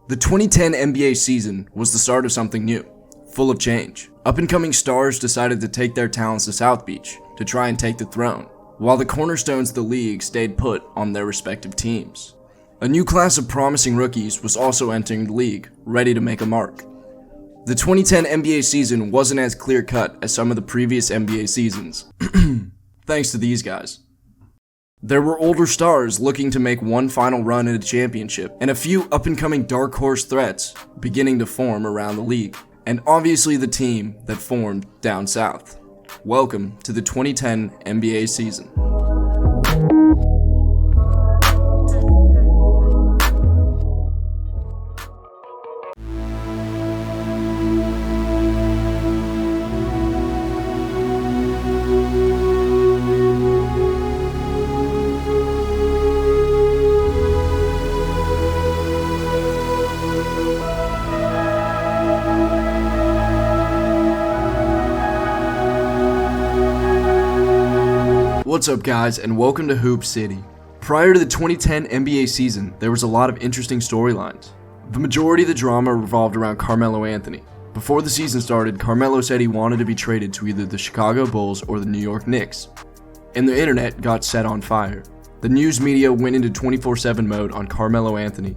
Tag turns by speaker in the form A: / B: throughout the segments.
A: The 2010 NBA season was the start of something new, full of change. Up-and-coming stars decided to take their talents to South Beach to try and take the throne, while the cornerstones of the league stayed put on their respective teams. A new class of promising rookies was also entering the league, ready to make a mark. The 2010 NBA season wasn't as clear-cut as some of the previous NBA seasons, thanks to these guys. There were older stars looking to make one final run at a championship, and a few up-and-coming dark horse threats beginning to form around the league, and obviously the team that formed down south. Welcome to the 2010 NBA season. What's up guys, and welcome to Hoop City. Prior to the 2010 NBA season, there was a lot of interesting storylines. The majority of the drama revolved around Carmelo Anthony. Before the season started, Carmelo said he wanted to be traded to either the Chicago Bulls or the New York Knicks, and the internet got set on fire. The news media went into 24/7 mode on Carmelo Anthony.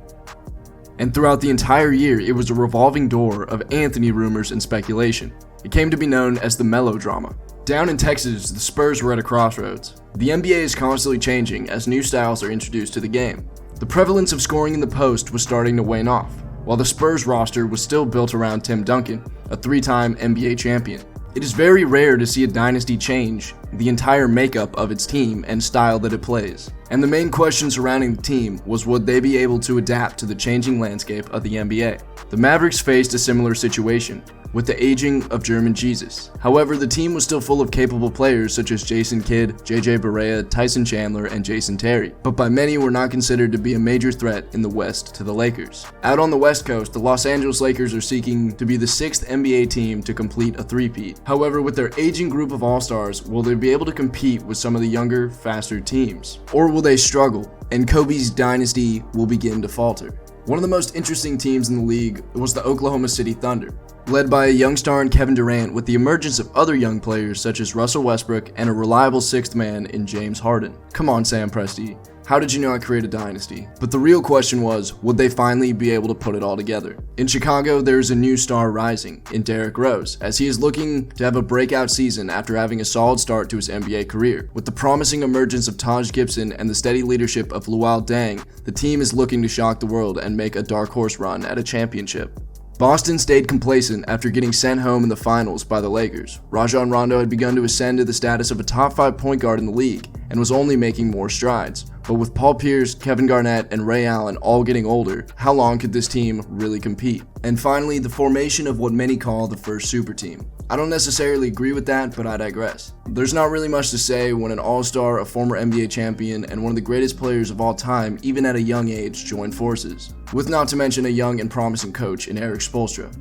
A: And throughout the entire year, it was a revolving door of Anthony rumors and speculation. It came to be known as the melodrama. Down in Texas, the Spurs were at a crossroads. The NBA is constantly changing as new styles are introduced to the game. The prevalence of scoring in the post was starting to wane off, while the Spurs roster was still built around Tim Duncan, a three-time NBA champion. It is very rare to see a dynasty change the entire makeup of its team and style that it plays. And the main question surrounding the team was, would they be able to adapt to the changing landscape of the NBA? The Mavericks faced a similar situation with the aging of German Jesus. However, the team was still full of capable players such as Jason Kidd, JJ Barea, Tyson Chandler, and Jason Terry, but by many were not considered to be a major threat in the West to the Lakers. Out on the West Coast, the Los Angeles Lakers are seeking to be the 6th NBA team to complete a three-peat. However, with their aging group of all-stars, will they be able to compete with some of the younger, faster teams? Or will they struggle, and Kobe's dynasty will begin to falter? One of the most interesting teams in the league was the Oklahoma City Thunder, led by a young star in Kevin Durant, with the emergence of other young players such as Russell Westbrook and a reliable sixth man in James Harden. Come on, Sam Presti, how did you not create a dynasty? But the real question was, would they finally be able to put it all together? In Chicago, there is a new star rising in Derrick Rose, as he is looking to have a breakout season after having a solid start to his NBA career. With the promising emergence of Taj Gibson and the steady leadership of Luol Deng, the team is looking to shock the world and make a dark horse run at a championship. Boston stayed complacent after getting sent home in the finals by the Lakers. Rajon Rondo had begun to ascend to the status of a top 5 point guard in the league and was only making more strides. But with Paul Pierce, Kevin Garnett, and Ray Allen all getting older, how long could this team really compete? And finally, the formation of what many call the first super team. I don't necessarily agree with that, but I digress. There's not really much to say when an all-star, a former NBA champion, and one of the greatest players of all time, even at a young age, join forces. With not to mention a young and promising coach in Erik Spoelstra.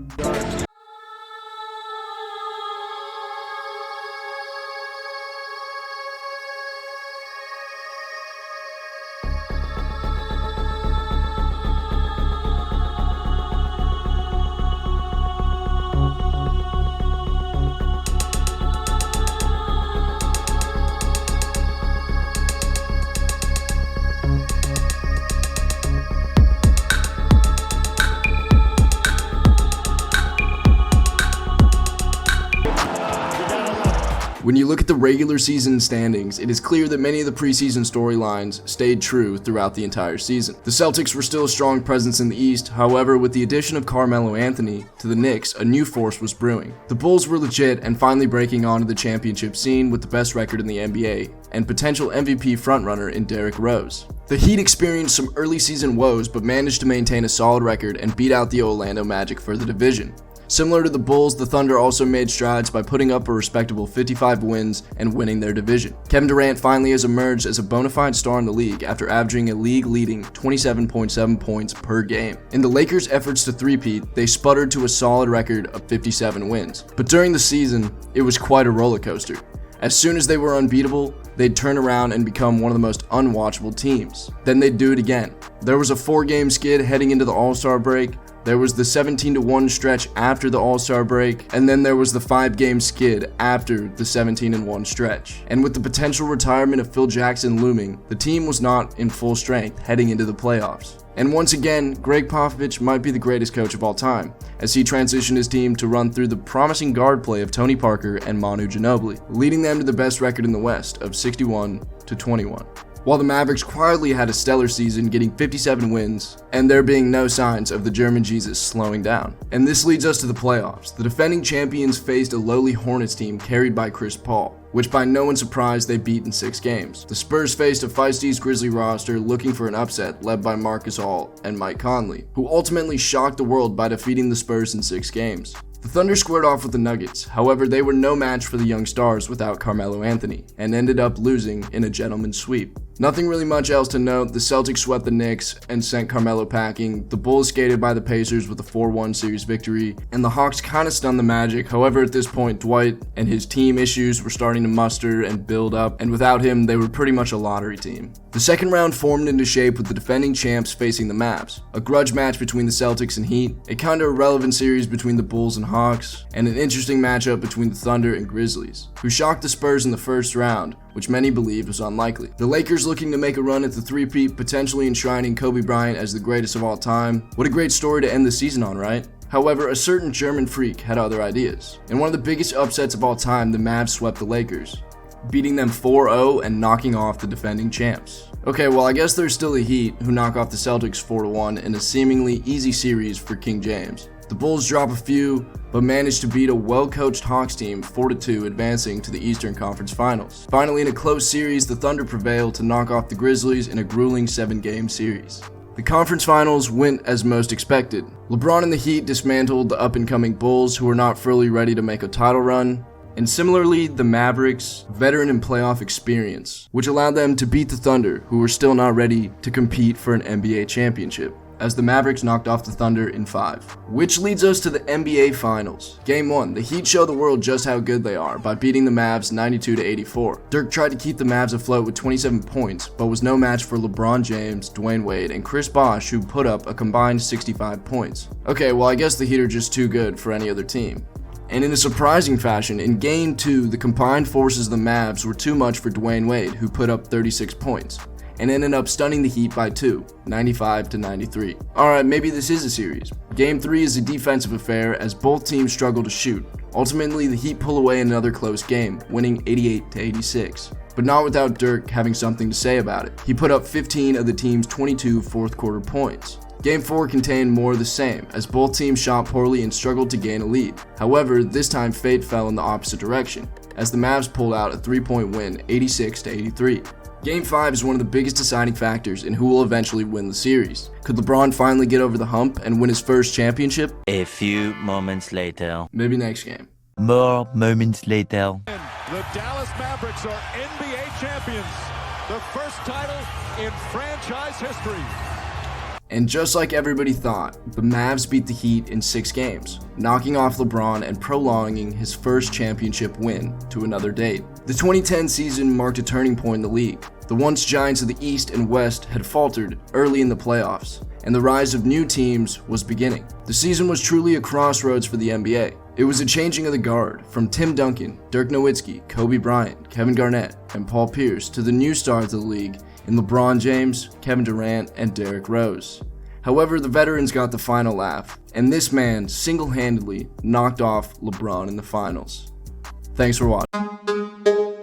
A: When you look at the regular season standings, it is clear that many of the preseason storylines stayed true throughout the entire season. The Celtics were still a strong presence in the East, however, with the addition of Carmelo Anthony to the Knicks, a new force was brewing. The Bulls were legit and finally breaking onto the championship scene with the best record in the NBA, and potential MVP frontrunner in Derrick Rose. The Heat experienced some early season woes, but managed to maintain a solid record and beat out the Orlando Magic for the division. Similar to the Bulls, the Thunder also made strides by putting up a respectable 55 wins and winning their division. Kevin Durant finally has emerged as a bona fide star in the league after averaging a league-leading 27.7 points per game. In the Lakers' efforts to three-peat, they sputtered to a solid record of 57 wins. But during the season, it was quite a roller coaster. As soon as they were unbeatable, they'd turn around and become one of the most unwatchable teams. Then they'd do it again, There was a 4-game skid heading into the All-Star break. There was the 17-1 stretch after the All-Star break, and then there was the 5-game skid after the 17-1 stretch. And with the potential retirement of Phil Jackson looming, the team was not in full strength heading into the playoffs. And once again, Greg Popovich might be the greatest coach of all time, as he transitioned his team to run through the promising guard play of Tony Parker and Manu Ginobili, leading them to the best record in the West of 61-21. While the Mavericks quietly had a stellar season, getting 57 wins, and there being no signs of the German Jesus slowing down. And this leads us to the playoffs. The defending champions faced a lowly Hornets team carried by Chris Paul, which by no one's surprise they beat in 6 games. The Spurs faced a feisty Grizzly roster looking for an upset led by Marcus All and Mike Conley, who ultimately shocked the world by defeating the Spurs in 6 games. The Thunder squared off with the Nuggets, however they were no match for the young stars without Carmelo Anthony, and ended up losing in a gentleman's sweep. Nothing really much else to note. The Celtics swept the Knicks and sent Carmelo packing, the Bulls skated by the Pacers with a 4-1 series victory, and the Hawks kinda stunned the Magic. However, at this point Dwight and his team issues were starting to muster and build up, and without him they were pretty much a lottery team. The second round formed into shape with the defending champs facing the Mavs, a grudge match between the Celtics and Heat, a kinda irrelevant series between the Bulls and Hawks, and an interesting matchup between the Thunder and Grizzlies, who shocked the Spurs in the first round, which many believed was unlikely. The Lakers looking to make a run at the three-peat, potentially enshrining Kobe Bryant as the greatest of all time. What a great story to end the season on, right? However, a certain German freak had other ideas. In one of the biggest upsets of all time, the Mavs swept the Lakers, beating them 4-0 and knocking off the defending champs. Okay, well I guess there's still the Heat, who knock off the Celtics 4-1 in a seemingly easy series for King James. The Bulls drop a few, but managed to beat a well-coached Hawks team 4-2, advancing to the Eastern Conference Finals. Finally, in a close series, the Thunder prevailed to knock off the Grizzlies in a grueling 7-game series. The conference finals went as most expected. LeBron and the Heat dismantled the up-and-coming Bulls, who were not fully ready to make a title run. And similarly, the Mavericks' veteran and playoff experience, which allowed them to beat the Thunder, who were still not ready to compete for an NBA championship, as the Mavericks knocked off the Thunder in 5. Which leads us to the NBA Finals. Game 1, the Heat show the world just how good they are by beating the Mavs 92-84. Dirk tried to keep the Mavs afloat with 27 points, but was no match for LeBron James, Dwayne Wade, and Chris Bosh, who put up a combined 65 points. Okay, well I guess the Heat are just too good for any other team. And in a surprising fashion, in Game 2, the combined forces of the Mavs were too much for Dwayne Wade, who put up 36 points. And ended up stunning the Heat by 2, 95-93. Alright, maybe this is a series. Game 3 is a defensive affair as both teams struggle to shoot. Ultimately, the Heat pull away another close game, winning 88-86. But not without Dirk having something to say about it. He put up 15 of the team's 22 fourth quarter points. Game 4 contained more of the same, as both teams shot poorly and struggled to gain a lead. However, this time fate fell in the opposite direction, as the Mavs pulled out a 3-point win, 86-83. Game 5 is one of the biggest deciding factors in who will eventually win the series. Could LeBron finally get over the hump and win his first championship?
B: A few moments later.
A: Maybe next game.
B: More moments later.
C: The Dallas Mavericks are NBA champions. The first title in franchise history.
A: And just like everybody thought, the Mavs beat the Heat in 6 games, knocking off LeBron and prolonging his first championship win to another date. The 2010 season marked a turning point in the league. The once giants of the East and West had faltered early in the playoffs, and the rise of new teams was beginning. The season was truly a crossroads for the NBA. It was a changing of the guard, from Tim Duncan, Dirk Nowitzki, Kobe Bryant, Kevin Garnett, and Paul Pierce to the new stars of the league in LeBron James, Kevin Durant, and Derrick Rose. However, the veterans got the final laugh, and this man single-handedly knocked off LeBron in the finals. Thanks for watching.